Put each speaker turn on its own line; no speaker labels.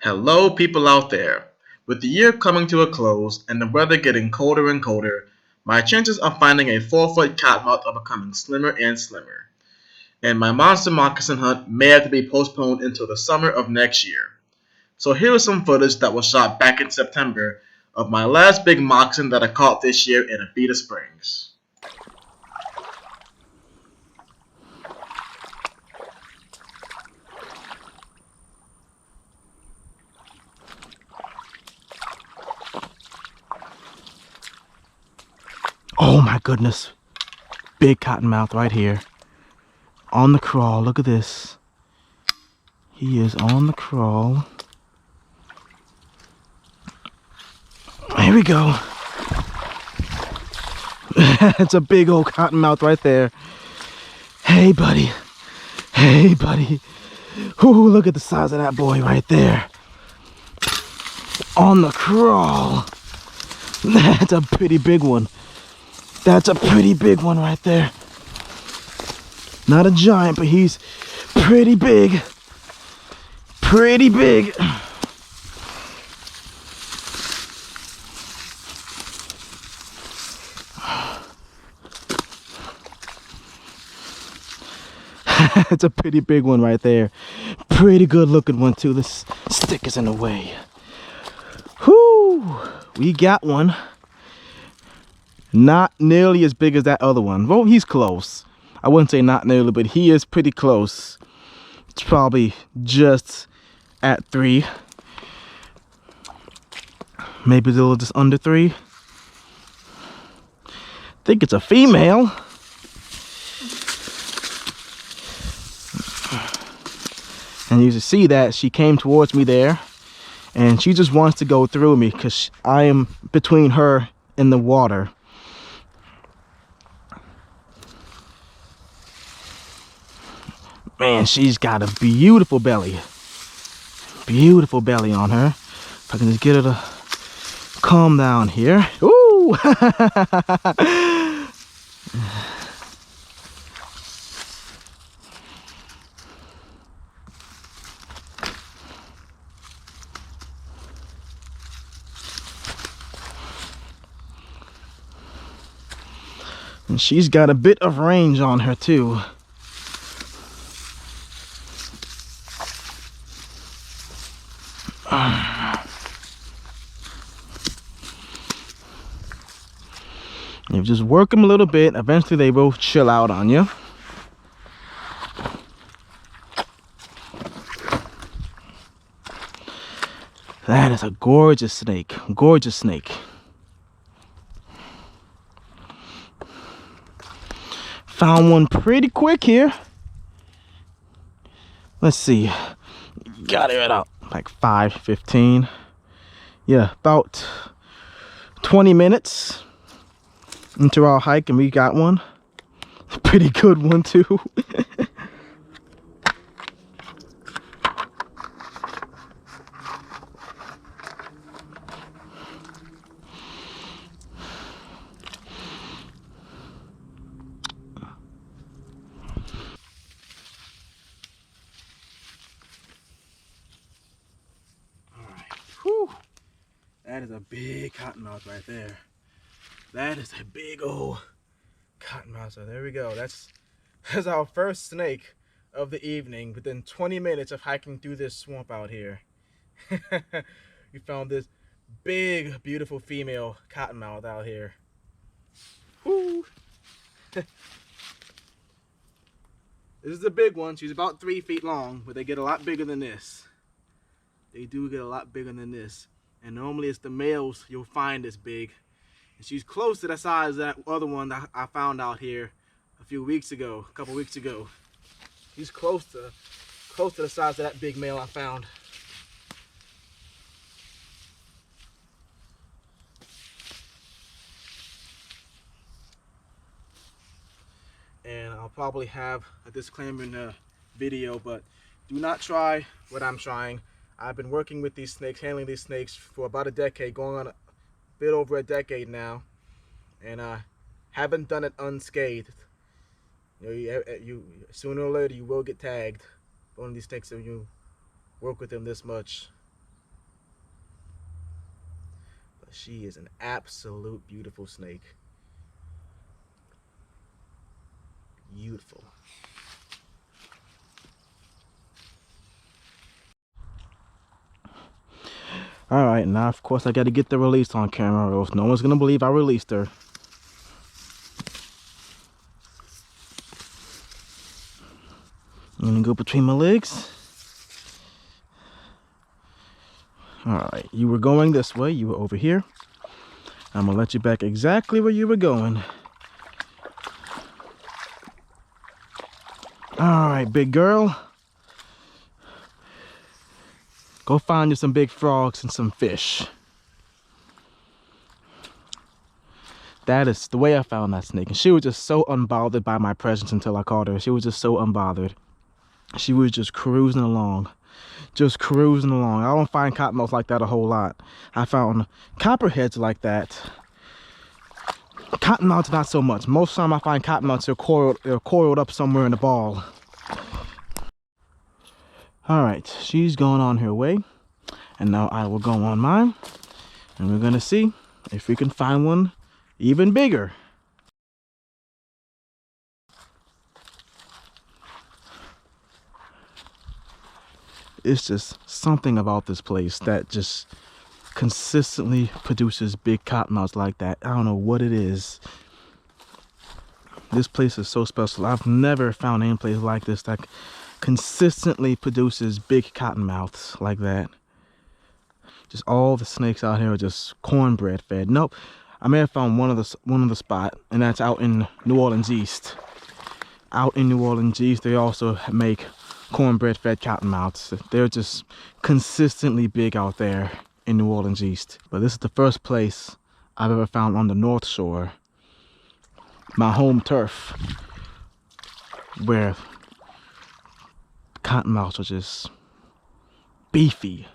Hello, people out there. With the year coming to a close and the weather getting colder and colder, my chances of finding a 4-foot cottonmouth are becoming slimmer and slimmer. And my monster moccasin hunt may have to be postponed until the summer of next year. So here is some footage that was shot back in September of my last big moccasin that I caught this year in Abita Springs.
Oh my goodness. Big cottonmouth right here. On the crawl. Look at this. He is on the crawl. Here we go. It's a big old cottonmouth right there. Hey, buddy. Hey, buddy. Ooh, look at the size of that boy right there. On the crawl. That's a pretty big one. That's a pretty big one right there. Not a giant, but he's pretty big. Pretty big. It's a pretty big one right there. Pretty good looking one too. This stick is in the way. Whoo! We got one. Not nearly as big as that other one. Well, he's close. I wouldn't say not nearly, but he is pretty close. It's probably just at 3. Maybe a little just under 3. I think it's a female. And you can see that she came towards me there. And she just wants to go through me because I am between her and the water. Man, she's got a beautiful belly. Beautiful belly on her. If I can just get her to calm down here. Ooh! And she's got a bit of range on her too. You just work them a little bit, eventually they will chill out on you. That is a gorgeous snake, gorgeous snake. Found one pretty quick here. Let's see, got it at like 5:15. Yeah, about 20 minutes into our hike and we got one. Pretty good one too. Whew. That is a big cottonmouth right there. That is a big old cottonmouth. So there we go. That's our first snake of the evening within 20 minutes of hiking through this swamp out here. We found this big, beautiful female cottonmouth out here. Woo! This is a big one. She's about 3 feet long, but they get a lot bigger than this. They do get a lot bigger than this. And normally it's the males you'll find this big. And she's close to the size of that other one that I found out here a couple weeks ago. She's close to the size of that big male I found. And I'll probably have a disclaimer in the video, but do not try what I'm trying. I've been working with these snakes, handling these snakes for about a decade, going on a bit over a decade now, and I haven't done it unscathed. You sooner or later you will get tagged. One of these snakes if you work with them this much. She is an absolute beautiful snake. Beautiful. All right, now of course I got to get the release on camera, or else no one's gonna believe I released her. I'm gonna go between my legs. All right, you were going this way, you were over here. I'm gonna let you back exactly where you were going. All right, big girl. Go find you some big frogs and some fish. That is the way I found that snake. And she was just so unbothered by my presence until I caught her. She was just so unbothered. She was just cruising along. Just cruising along. I don't find cottonmouths like that a whole lot. I found copperheads like that. Cottonmouths not so much. Most of the time I find cottonmouths are coiled up somewhere in the ball. All right, she's going on her way. And now I will go on mine. And we're gonna see if we can find one even bigger. It's just something about this place that just consistently produces big cottonmouths like that. I don't know what it is. This place is so special. I've never found any place like this that consistently produces big cottonmouths like that. Just all the snakes out here are just cornbread fed. Nope, I may have found one of the spot, and that's out in New Orleans East. Out in New Orleans East, they also make cornbread fed cottonmouths. They're just consistently big out there in New Orleans East. But this is the first place I've ever found on the North Shore, my home turf, where cottonmouths are just beefy,